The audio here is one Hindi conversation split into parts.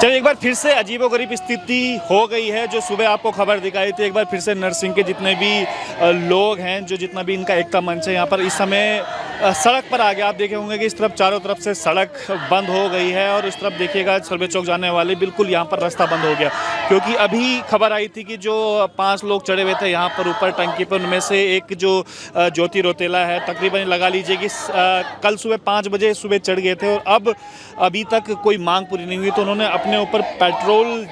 चलिए, एक बार फिर से अजीबोगरीब स्थिति हो गई है। जो सुबह आपको खबर दिखाई थी, एक बार फिर से नरसिंह के जितने भी लोग हैं, जो जितना भी इनका एकता मंच है, यहाँ पर इस समय सड़क पर आ गया। आप देखे होंगे कि इस तरफ चारों तरफ से सड़क बंद हो गई है और इस तरफ देखिएगा सर्वे चौक जाने वाले बिल्कुल यहाँ पर रास्ता बंद हो गया, क्योंकि अभी खबर आई थी कि जो 5 लोग चढ़े हुए थे यहाँ पर ऊपर टंकी पर, उनमें से एक जो ज्योति रौतेला है, तकरीबन लगा लीजिए कि कल सुबह 5 बजे सुबह चढ़ गए थे और अब अभी तक कोई मांग पूरी नहीं हुई, तो उन्होंने अपने ऊपर पेट्रोल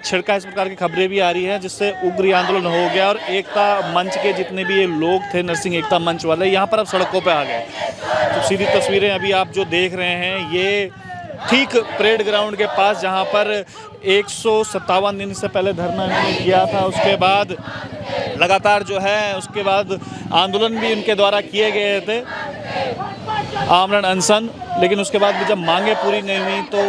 छिड़का। इस प्रकार की खबरें भी आ रही हैं, जिससे उग्र आंदोलन हो गया और एकता मंच के जितने भी ये लोग थे, नरसिंह एकता मंच वाले, यहाँ पर अब सड़कों पे आ गए। तो सीधी तस्वीरें अभी आप जो देख रहे हैं, ये ठीक परेड ग्राउंड के पास, जहाँ पर 157 दिन से पहले धरना इन्होंने किया था, उसके बाद लगातार जो है उसके बाद आंदोलन भी इनके द्वारा किए गए थे, आमरण अनशन, लेकिन उसके बाद भी जब मांगे पूरी नहीं हुई तो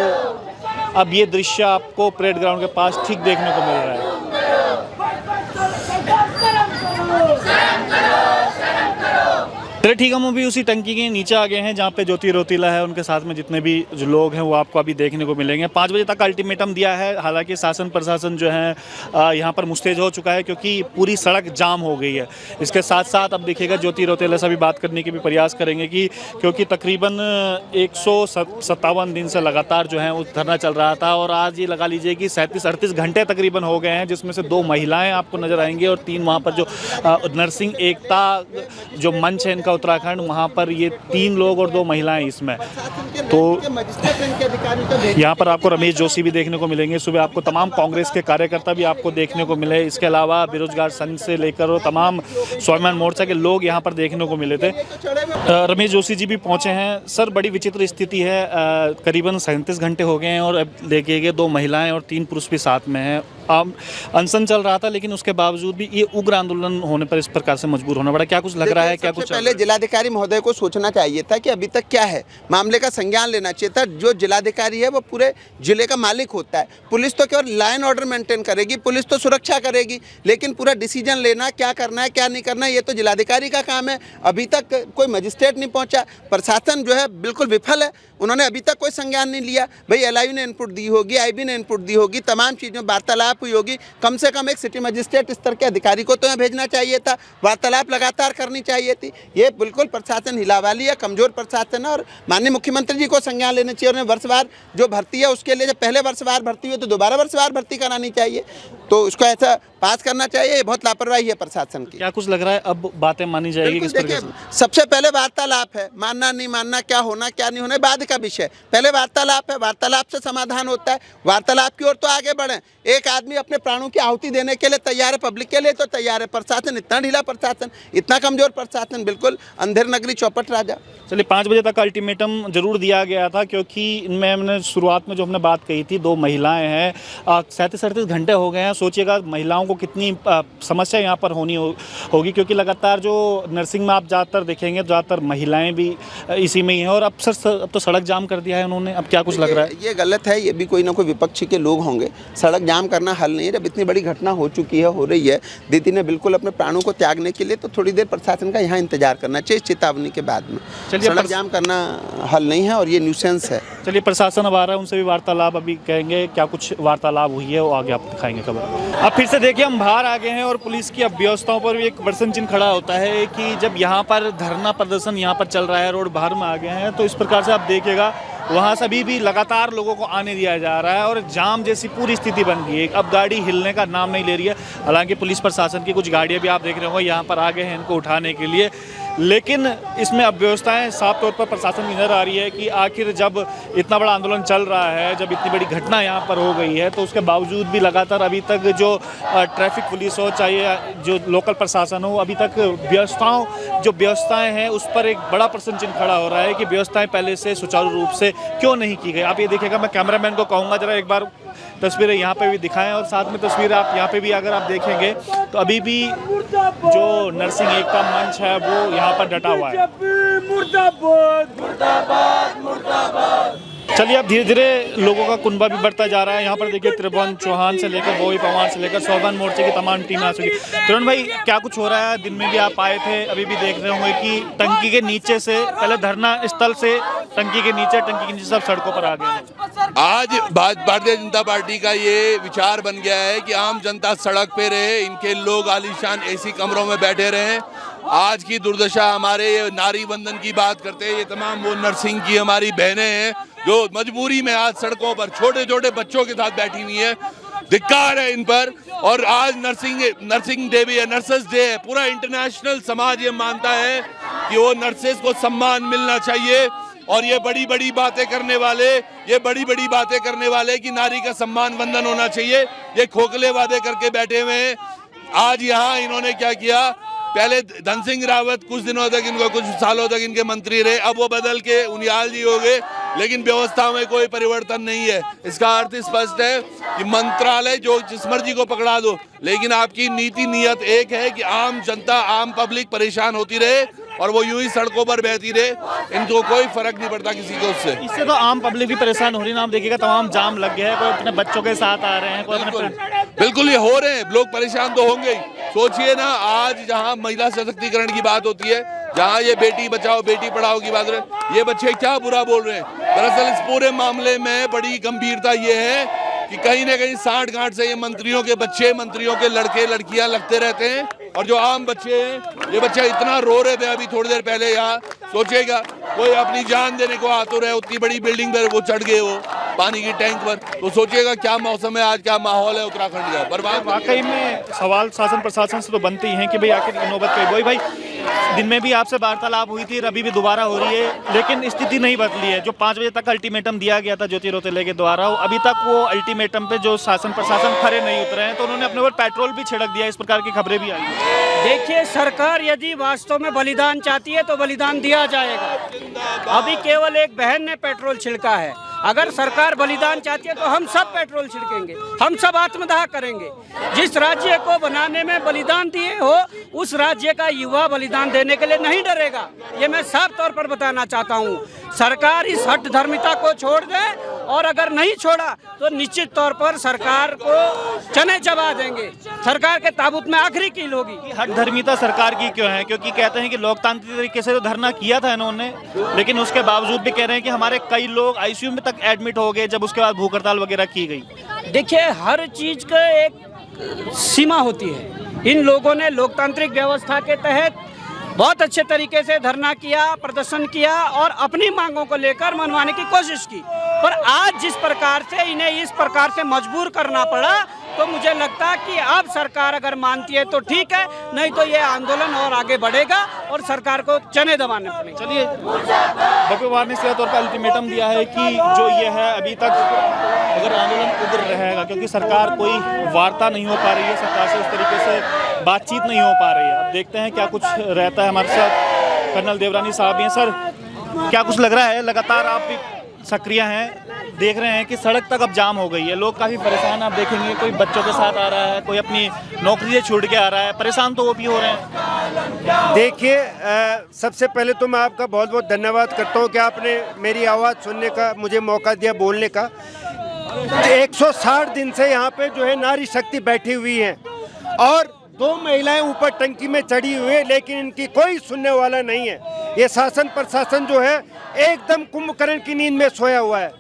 अब ये दृश्य आपको परेड ग्राउंड के पास ठीक देखने को मिल रहा है। चलिए ठीक, हम अभी उसी टंकी के नीचे आ गए हैं जहाँ पे ज्योति रौतेला है, उनके साथ में जितने भी जो लोग हैं वो आपको अभी देखने को मिलेंगे। 5 बजे तक अल्टीमेटम दिया है, हालांकि शासन प्रशासन जो है यहाँ पर मुस्तैद हो चुका है, क्योंकि पूरी सड़क जाम हो गई है। इसके साथ साथ अब देखिएगा ज्योति रौतेला से भी बात करने के भी प्रयास करेंगे कि क्योंकि तकरीबन 157 दिन से लगातार जो है वो धरना चल रहा था और आज ये लगा लीजिए कि 37-38 घंटे तकरीबन हो गए हैं, जिसमें से 2 महिलाएँ आपको नज़र आएंगी और 3 वहाँ पर जो नरसिंह एकता जो मंच है उत्तराखंड, वहाँ पर ये 3 लोग और 2 महिलाएं इसमें। तो यहाँ पर आपको रमेश जोशी भी देखने को मिलेंगे, सुबह आपको तमाम कांग्रेस के कार्यकर्ता भी आपको देखने को मिले, इसके अलावा बेरोजगार संघ से लेकर और तमाम स्वाभिमान मोर्चा के लोग यहाँ पर देखने को मिले थे। रमेश जोशी जी भी पहुँचे हैं। सर, बड़ी विचित्र स्थिति है, करीबन 37 घंटे हो गए हैं और अब देखिएगा 2 महिलाएं और 3 पुरुष भी साथ में हैं। अनशन चल रहा था, लेकिन उसके बावजूद भी ये उग्र आंदोलन होने पर इस प्रकार से मजबूर होना पड़ा। क्या कुछ लग रहा है? क्या कुछ पहले जिलाधिकारी महोदय को सोचना चाहिए था कि अभी तक क्या है, मामले का संज्ञान लेना चाहिए था। जो जिलाधिकारी है वो पूरे जिले का मालिक होता है। पुलिस तो केवल लाइन ऑर्डर मेंटेन करेगी, पुलिस तो सुरक्षा करेगी, लेकिन पूरा डिसीजन लेना, क्या करना है क्या नहीं करना है, ये तो जिलाधिकारी का काम है। अभी तक कोई मजिस्ट्रेट नहीं पहुंचा, प्रशासन जो है बिल्कुल विफल है, उन्होंने अभी तक कोई संज्ञान नहीं लिया। भाई LIU ने इनपुट दी होगी, IB ने इनपुट दी होगी, तमाम चीज़ों वार्तालाप हुई होगी, कम से कम एक सिटी मजिस्ट्रेट स्तर के अधिकारी को तो यहाँ भेजना चाहिए था, वार्तालाप लगातार करनी चाहिए थी। ये बिल्कुल प्रशासन हिलावाली है, कमजोर प्रशासन है और माननीय मुख्यमंत्री जी को संज्ञान लेना चाहिए। उन्हें वर्षवार जो भर्ती है उसके लिए, जब पहले वर्षवार भर्ती हुई तो दोबारा वर्षवार भर्ती करानी चाहिए, तो उसको ऐसा पास करना चाहिए। ये बहुत लापरवाही है प्रशासन की। क्या कुछ लग रहा है अब बातें मानी जाएगी किस प्रकार से? सबसे पहले वार्तालाप है, मानना नहीं मानना, क्या होना क्या नहीं होना बाद का विषय, पहले वार्तालाप है, वार्तालाप से समाधान होता है। वार्तालाप की ओर तो आगे बढ़े। एक आदमी अपने प्राणों की आहुति देने के लिए तैयार है, पब्लिक के लिए तो तैयार है। प्रशासन इतना ढीला, प्रशासन इतना कमजोर, प्रशासन बिल्कुल अंधेर नगरी चौपट राजा। चलिए, 5 बजे तक अल्टीमेटम जरूर दिया गया था, क्योंकि इनमें हमने शुरुआत में जो हमने बात कही थी, 2 महिलाएं हैं, 37-38 घंटे हो गए हैं। सोचिएगा महिलाओं को कितनी समस्या यहाँ पर होनी होगी, क्योंकि लगातार जो नरसिंह में आप ज़्यादातर देखेंगे, ज़्यादातर महिलाएं भी इसी में ही हैं और अब तो सड़क जाम कर दिया है उन्होंने। अब क्या कुछ लग रहा है? ये गलत है, ये भी कोई ना कोई विपक्षी के लोग होंगे। सड़क जाम करना हल नहीं है। जब इतनी बड़ी घटना हो चुकी है, हो रही है, दीदी ने बिल्कुल अपने प्राणों को त्यागने के लिए, तो थोड़ी देर प्रशासन का यहाँ इंतजार करना चाहिए चेतावनी के बाद में। सड़क जाम करना हल नहीं है और ये न्यूसेंस है। चलिए, प्रशासन अब आ रहा है, उनसे भी वार्तालाप अभी कहेंगे, क्या कुछ वार्तालाप हुई है वो आगे आप दिखाएंगे खबर। अब फिर से देखिए, हम बाहर आ गए हैं और पुलिस की अब व्यवस्थाओं पर भी एक प्रश्न चिन्ह खड़ा होता है कि जब यहाँ पर धरना प्रदर्शन यहाँ पर चल रहा है, रोड बाहर में आ गए हैं, तो इस प्रकार से आप देखिएगा वहाँ से अभी भी लगातार लोगों को आने दिया जा रहा है और जाम जैसी पूरी स्थिति बन गई है। अब गाड़ी हिलने का नाम नहीं ले रही है। हालांकि पुलिस प्रशासन की कुछ गाड़ियाँ भी आप देख रहे होंगे यहाँ पर आ गए हैं इनको उठाने के लिए, लेकिन इसमें अव्यवस्थाएं साफ तौर पर प्रशासन की नजर आ रही है कि आखिर जब इतना बड़ा आंदोलन चल रहा है, जब इतनी बड़ी घटना यहाँ पर हो गई है, तो उसके बावजूद भी लगातार अभी तक जो ट्रैफिक पुलिस हो, चाहे जो लोकल प्रशासन हो, अभी तक व्यवस्थाएं हैं उस पर एक बड़ा प्रश्न चिन्ह खड़ा हो रहा है कि व्यवस्थाएं पहले से सुचारू रूप से क्यों नहीं की गई। आप ये देखिएगा, मैं कैमरामैन को कहूँगा जरा एक बार तस्वीरें यहाँ पे भी दिखाएं और साथ में तस्वीरें आप यहाँ पे भी अगर आप देखेंगे तो अभी भी जो नरसिंह एकता मंच है वो यहाँ पर डटा हुआ है। चलिए अब धीरे धीरे लोगों का कुनबा भी बढ़ता जा रहा है। यहाँ पर देखिए त्रिभुवन चौहान से लेकर बॉबी पवार से लेकर स्वाभिमान मोर्चे की तमाम टीमें आ चुकी। त्रिभुवन भाई, क्या कुछ हो रहा है? दिन में भी आप आए थे, अभी भी देख रहे होंगे कि टंकी के नीचे से, पहले धरना स्थल से टंकी के नीचे सब सड़कों पर आ गए। आज भारतीय जनता पार्टी का ये विचार बन गया है कि आम जनता सड़क पे रहे, इनके लोग आलीशान एसी कमरों में बैठे रहे। आज की दुर्दशा हमारे ये नारी बंधन की बात करते हैं, ये तमाम वो नर्सिंग की हमारी बहनें हैं जो मजबूरी में आज सड़कों पर छोटे छोटे बच्चों के साथ बैठी हुई है। धिक्कार है इन पर। और आज नर्सिंग डे भी है, नर्सेस डे है। पूरा इंटरनेशनल समाज ये मानता है कि वो नर्सेस को सम्मान मिलना चाहिए। और ये बड़ी बड़ी बातें करने वाले कि नारी का सम्मान वंदन होना चाहिए, ये खोखले वादे करके बैठे हुए हैं। आज यहाँ इन्होंने क्या किया, पहले धन सिंह रावत कुछ सालों तक इनके मंत्री रहे, अब वो बदल के उनियाल जी हो गए, लेकिन व्यवस्था में कोई परिवर्तन नहीं है। इसका अर्थ स्पष्ट है कि मंत्रालय जो जिस मर्जी को पकड़ा दो, लेकिन आपकी नीति नियत एक है कि आम जनता, आम पब्लिक परेशान होती रहे और वो यूं ही सड़कों पर बहती रहे। इनको कोई फर्क नहीं पड़ता किसी को उससे। इससे तो आम पब्लिक भी परेशान हो रही है ना। आप देखिएगा तमाम जाम लग गया है, कोई अपने बच्चों के साथ आ रहे हैं, कोई बिल्कुल ये हो रहे हैं, लोग परेशान तो होंगे ही। सोचिए ना, आज जहां महिला सशक्तिकरण की बात होती है, जहां ये बेटी बचाओ बेटी पढ़ाओ की बात है, ये बच्चे क्या बुरा बोल रहे हैं। दरअसल इस पूरे मामले में बड़ी गंभीरता ये है कि कहीं ना कहीं साठ गांठ से ये मंत्रियों के बच्चे, मंत्रियों के लड़के लड़कियां लगते रहते हैं। और जो आम बच्चे हैं, ये बच्चे इतना रो रहे थे अभी थोड़ी देर पहले यहाँ, सोचेगा कोई अपनी जान देने को आ तो रहे, उतनी बड़ी बिल्डिंग पर वो चढ़ गए, वो पानी की टैंक पर, तो सोचिएगा क्या मौसम है आज, क्या माहौल है उत्तराखंड का। बर्बाद। वाकई में सवाल शासन प्रशासन से तो बनते ही हैं कि भाई आखिर नौबत पे। वही भाई, दिन में भी आपसे वार्तालाप हुई थी, अभी भी दोबारा हो रही है, लेकिन स्थिति नहीं बदली है। जो 5 बजे तक अल्टीमेटम दिया गया था ज्योति रौतेले के द्वारा, अभी तक वो अल्टीमेटम पे जो शासन प्रशासन खरे नहीं उतरे हैं, तो उन्होंने अपने ऊपर पेट्रोल भी छिड़क दिया। इस प्रकार की खबरें भी आई हैं। देखिए, सरकार यदि वास्तव में बलिदान चाहती है तो बलिदान दिया जाएगा। अभी केवल एक बहन ने पेट्रोल छिड़का है। अगर सरकार बलिदान चाहती है तो हम सब पेट्रोल छिड़केंगे, हम सब आत्मदाह करेंगे। जिस राज्य को बनाने में बलिदान दिए हो, उस राज्य का युवा बलिदान देने के लिए नहीं डरेगा। ये मैं साफ तौर पर बताना चाहता हूँ। सरकार इस हठ धर्मिता को छोड़ दे, और अगर नहीं छोड़ा तो निश्चित तौर पर सरकार को चने चबा देंगे। सरकार के ताबूत में आखिरी कील होगी। हठ धर्मिता सरकार की क्यों है? क्योंकि कहते हैं कि लोकतांत्रिक तरीके से तो धरना किया था इन्होंने, लेकिन उसके बावजूद भी कह रहे हैं कि हमारे कई लोग आईसीयू में तक एडमिट हो गए जब उसके बाद भूख हड़ताल वगैरह की गई। देखिए, हर चीज का एक सीमा होती है। इन लोगों ने लोकतांत्रिक व्यवस्था के तहत बहुत अच्छे तरीके से धरना किया, प्रदर्शन किया और अपनी मांगों को लेकर मनवाने की कोशिश की। पर आज जिस प्रकार से इन्हें इस प्रकार से मजबूर करना पड़ा, तो मुझे लगता है कि अब सरकार अगर मानती है तो ठीक है, नहीं तो ये आंदोलन और आगे बढ़ेगा और सरकार को चने दबाने पड़ेंगे। चलिए, बॉबी पवार ने सीधे तौर पर अल्टीमेटम दिया है कि जो ये है अभी तक अगर आंदोलन उग्र रहेगा, क्योंकि सरकार कोई वार्ता नहीं हो पा रही है, सरकार से उस तरीके से बातचीत नहीं हो पा रही है। अब देखते हैं क्या कुछ रहता है। हमारे साथ कर्नल देवरानी साहब भी हैं। सर, क्या कुछ लग रहा है? लगातार आप भी सक्रिय हैं, देख रहे हैं कि सड़क तक अब जाम हो गई है, लोग काफ़ी परेशान। आप देखेंगे कोई बच्चों के साथ आ रहा है, कोई अपनी नौकरी से छूट के आ रहा है, परेशान तो वो भी हो रहे हैं। देखिए, सबसे पहले तो मैं आपका बहुत बहुत धन्यवाद करता हूँ कि आपने मेरी आवाज़ सुनने का मुझे मौका दिया बोलने का। 160 दिन से यहाँ पे जो है नारी शक्ति बैठी हुई है और 2 महिलाएं ऊपर टंकी में चढ़ी हुई है, लेकिन इनकी कोई सुनने वाला नहीं है। ये शासन प्रशासन जो है एकदम कुंभकर्ण की नींद में सोया हुआ है।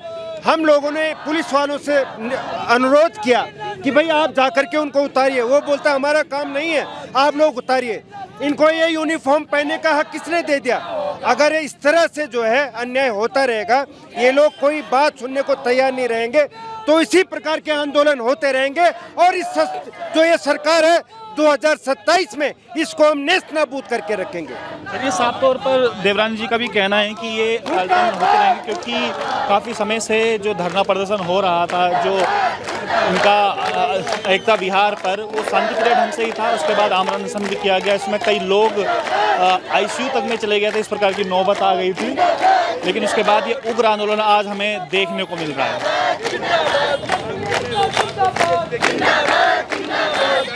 हम लोगों ने पुलिस वालों से अनुरोध किया कि भाई आप जाकर के उनको उतारिए। वो बोलता हमारा काम नहीं है, आप लोग उतारिए। इनको ये यूनिफॉर्म पहनने का हक किसने दे दिया? अगर इस तरह से जो है अन्याय होता रहेगा, ये लोग कोई बात सुनने को तैयार नहीं रहेंगे, तो इसी प्रकार के आंदोलन होते रहेंगे। और इस जो ये सरकार है 2027 में इसको हम नेस्त नाबूद करके रखेंगे। चलिए, साफ तौर पर देवरानी जी का भी कहना है कि ये आंदोलन होते रहेंगे, क्योंकि काफ़ी समय से जो धरना प्रदर्शन हो रहा था, जो उनका एकता विहार पर, वो शांतिप्रिय ढंग से ही था। उसके बाद आमरण अनशन भी किया गया, इसमें कई लोग आईसीयू तक में चले गए थे, इस प्रकार की नौबत आ गई थी। लेकिन उसके बाद ये उग्र आंदोलन आज हमें देखने को मिल रहा है।